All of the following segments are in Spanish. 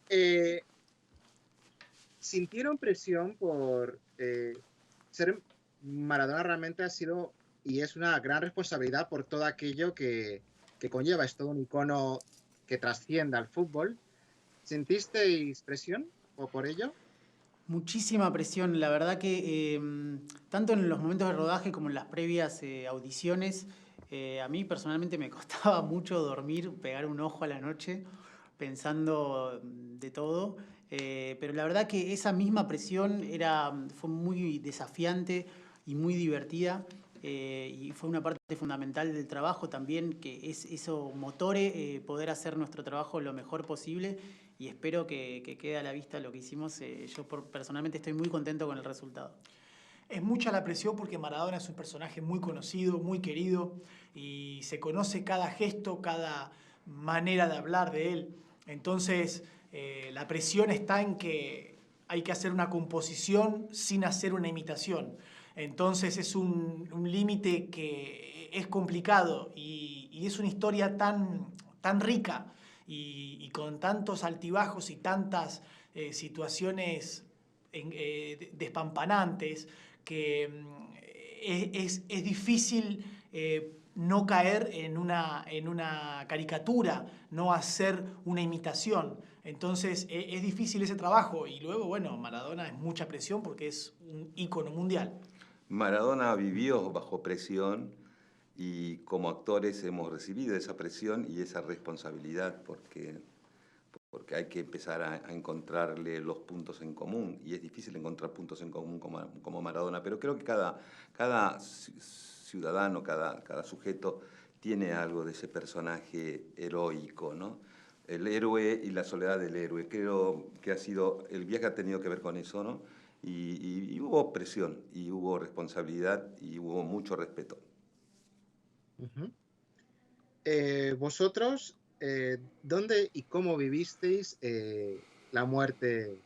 Eh, ¿Sintieron presión por ser Maradona? Realmente ha sido y es una gran responsabilidad por todo aquello que conlleva. Es todo un icono que trasciende al fútbol. ¿Sentisteis presión o por ello? Muchísima presión, la verdad que tanto en los momentos de rodaje como en las previas audiciones, a mí personalmente me costaba mucho dormir, pegar un ojo a la noche pensando de todo, pero la verdad que esa misma presión fue muy desafiante y muy divertida. Y fue una parte fundamental del trabajo también, que es eso motore poder hacer nuestro trabajo lo mejor posible y espero que quede a la vista lo que hicimos. Personalmente estoy muy contento con el resultado. Es mucha la presión porque Maradona es un personaje muy conocido, muy querido y se conoce cada gesto, cada manera de hablar de él. Entonces, la presión está en que hay que hacer una composición sin hacer una imitación. Entonces es un límite que es complicado y es una historia tan rica y con tantos altibajos y tantas situaciones despampanantes que es difícil no caer en una caricatura, no hacer una imitación. Entonces es difícil ese trabajo y luego, bueno, Maradona es mucha presión porque es un ícono mundial. Maradona vivió bajo presión y como actores hemos recibido esa presión y esa responsabilidad porque hay que empezar a encontrarle los puntos en común y es difícil encontrar puntos en común como Maradona, pero creo que cada ciudadano, cada sujeto tiene algo de ese personaje heroico, ¿no? El héroe y la soledad del héroe. Creo que el viaje ha tenido que ver con eso, ¿no? Y hubo presión, y hubo responsabilidad, y hubo mucho respeto. Ujú. Vosotros, ¿dónde y cómo vivisteis la muerte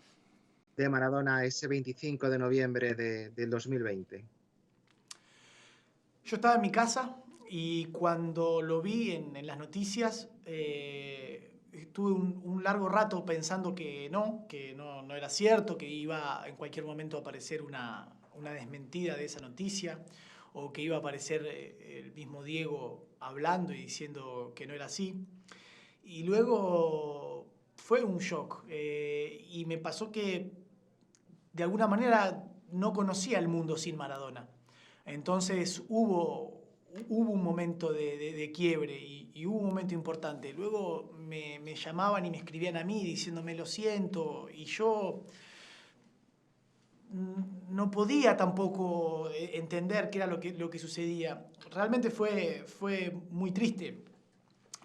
de Maradona ese 25 de noviembre del 2020? Yo estaba en mi casa y cuando lo vi en las noticias, estuve un largo rato pensando que no era cierto, que iba en cualquier momento a aparecer una desmentida de esa noticia, o que iba a aparecer el mismo Diego hablando y diciendo que no era así. Y luego fue un shock y me pasó que de alguna manera no conocía el mundo sin Maradona. Entonces hubo un momento de quiebre y hubo un momento importante. Luego me llamaban y me escribían a mí diciéndome lo siento y yo no podía tampoco entender qué era lo que sucedía. Realmente fue muy triste,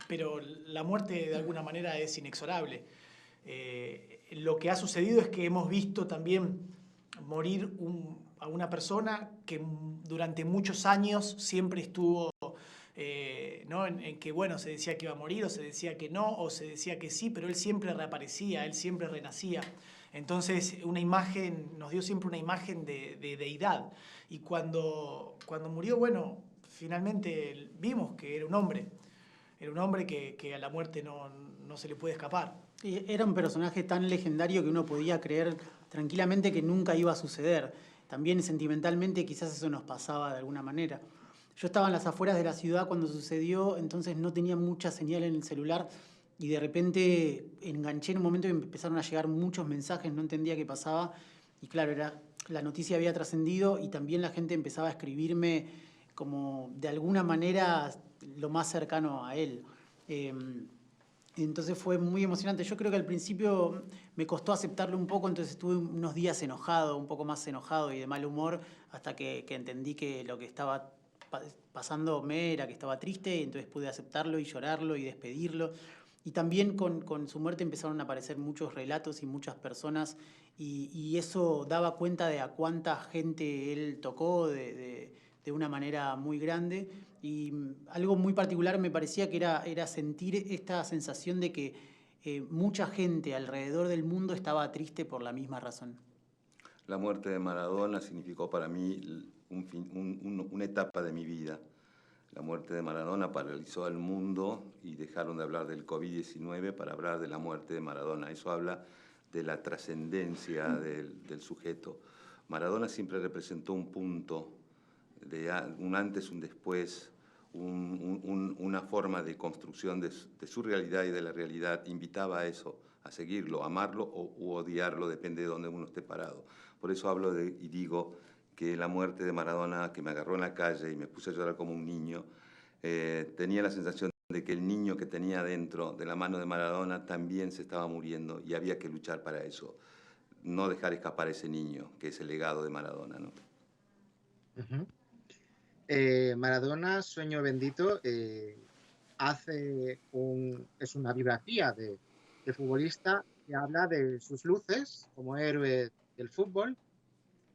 pero la muerte de alguna manera es inexorable. Lo que ha sucedido es que hemos visto también morir a una persona que durante muchos años siempre estuvo ¿no? En que, bueno, se decía que iba a morir, o se decía que no, o se decía que sí, pero él siempre reaparecía, él siempre renacía. Entonces, nos dio siempre una imagen de deidad. Y cuando murió, bueno, finalmente vimos que era un hombre que a la muerte no se le puede escapar. Era un personaje tan legendario que uno podía creer tranquilamente que nunca iba a suceder. También sentimentalmente quizás eso nos pasaba de alguna manera. Yo estaba en las afueras de la ciudad cuando sucedió, entonces no tenía mucha señal en el celular y de repente enganché en un momento y me empezaron a llegar muchos mensajes, no entendía qué pasaba y claro, la noticia había trascendido y también la gente empezaba a escribirme como de alguna manera lo más cercano a él. Entonces fue muy emocionante. Yo creo que al principio me costó aceptarlo un poco, entonces estuve unos días enojado, un poco más enojado y de mal humor, hasta que entendí que lo que estaba pasándome era que estaba triste, y entonces pude aceptarlo y llorarlo y despedirlo. Y también con su muerte empezaron a aparecer muchos relatos y muchas personas, y eso daba cuenta de a cuánta gente él tocó de una manera muy grande. Y algo muy particular me parecía que era sentir esta sensación de que mucha gente alrededor del mundo estaba triste por la misma razón. La muerte de Maradona significó para mí una etapa de mi vida. La muerte de Maradona paralizó al mundo y dejaron de hablar del COVID-19 para hablar de la muerte de Maradona. Eso habla de la trascendencia del sujeto. Maradona siempre representó un punto, un antes, un después, una forma de construcción de su realidad y de la realidad. Invitaba a eso, a seguirlo, amarlo u odiarlo, depende de dónde uno esté parado. Por eso hablo y digo que la muerte de Maradona, que me agarró en la calle y me puse a llorar como un niño, tenía la sensación de que el niño que tenía dentro de la mano de Maradona también se estaba muriendo y había que luchar para eso. No dejar escapar ese niño, que es el legado de Maradona, ¿no? Maradona, Sueño Bendito, es una biografía de futbolista que habla de sus luces como héroe del fútbol,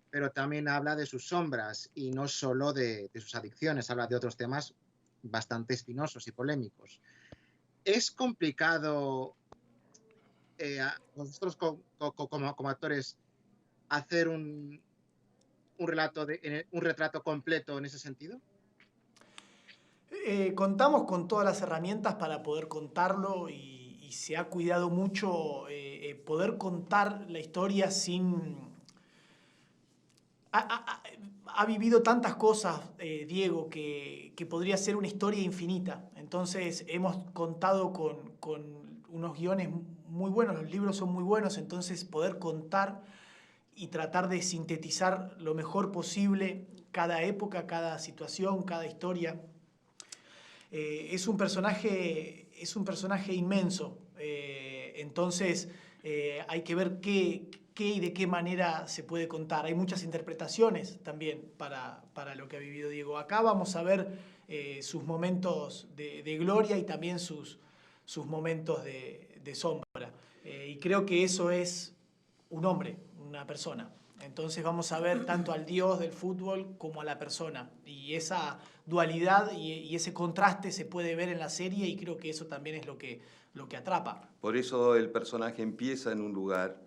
pero también habla de sus sombras y no solo de sus adicciones, habla de otros temas bastante espinosos y polémicos. Es complicado nosotros como actores hacer un retrato completo en ese sentido. Contamos con todas las herramientas para poder contarlo y se ha cuidado mucho poder contar la historia sin... Ha vivido tantas cosas, Diego, que podría ser una historia infinita. Entonces hemos contado con unos guiones muy buenos, los libros son muy buenos, entonces poder contar y tratar de sintetizar lo mejor posible cada época, cada situación, cada historia. Es un personaje inmenso, entonces hay que ver qué y de qué manera se puede contar. Hay muchas interpretaciones también para lo que ha vivido Diego. Acá vamos a ver sus momentos de gloria y también sus momentos de sombra. Y creo que eso es un hombre, una persona. Entonces vamos a ver tanto al dios del fútbol como a la persona. Y esa dualidad y ese contraste se puede ver en la serie y creo que eso también es lo que atrapa. Por eso el personaje empieza en un lugar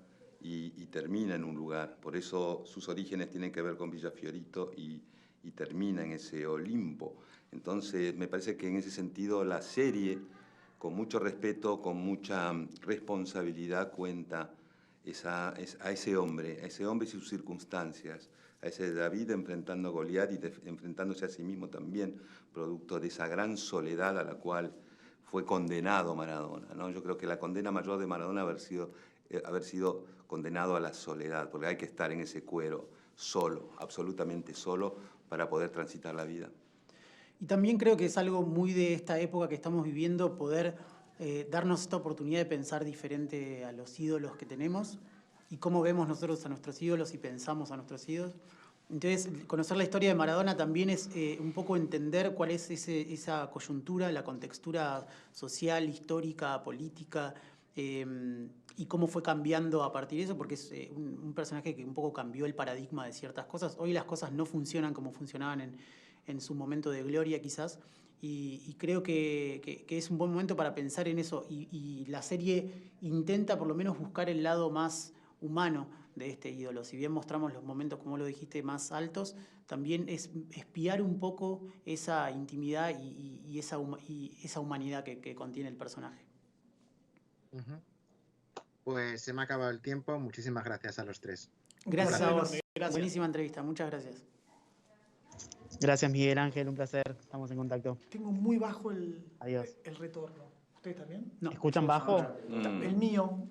y termina en un lugar. Por eso sus orígenes tienen que ver con Villa Fiorito y termina en ese Olimpo. Entonces me parece que en ese sentido la serie, con mucho respeto, con mucha responsabilidad, cuenta a ese hombre y sus circunstancias, a ese David enfrentando a Goliat y enfrentándose a sí mismo también, producto de esa gran soledad a la cual fue condenado Maradona, ¿no? Yo creo que la condena mayor de Maradona haber sido condenado a la soledad, porque hay que estar en ese cuero solo, absolutamente solo, para poder transitar la vida. Y también creo que es algo muy de esta época que estamos viviendo, poder darnos esta oportunidad de pensar diferente a los ídolos que tenemos y cómo vemos nosotros a nuestros ídolos y pensamos a nuestros ídolos. Entonces, conocer la historia de Maradona también es un poco entender cuál es esa coyuntura, la contextura social, histórica, política, y cómo fue cambiando a partir de eso, porque es un personaje que un poco cambió el paradigma de ciertas cosas. Hoy las cosas no funcionan como funcionaban en su momento de gloria, quizás, y creo que es un buen momento para pensar en eso, y la serie intenta por lo menos buscar el lado más humano de este ídolo. Si bien mostramos los momentos, como lo dijiste, más altos, también es espiar un poco esa intimidad y esa humanidad que contiene el personaje. Pues se me ha acabado el tiempo. Muchísimas gracias a los tres. Gracias a vos. Gracias. Buenísima entrevista. Muchas gracias. Gracias, Miguel Ángel. Un placer. Estamos en contacto. Tengo muy bajo el Adiós. retorno. ¿Ustedes también? No, ¿Escuchan bajo? El mío.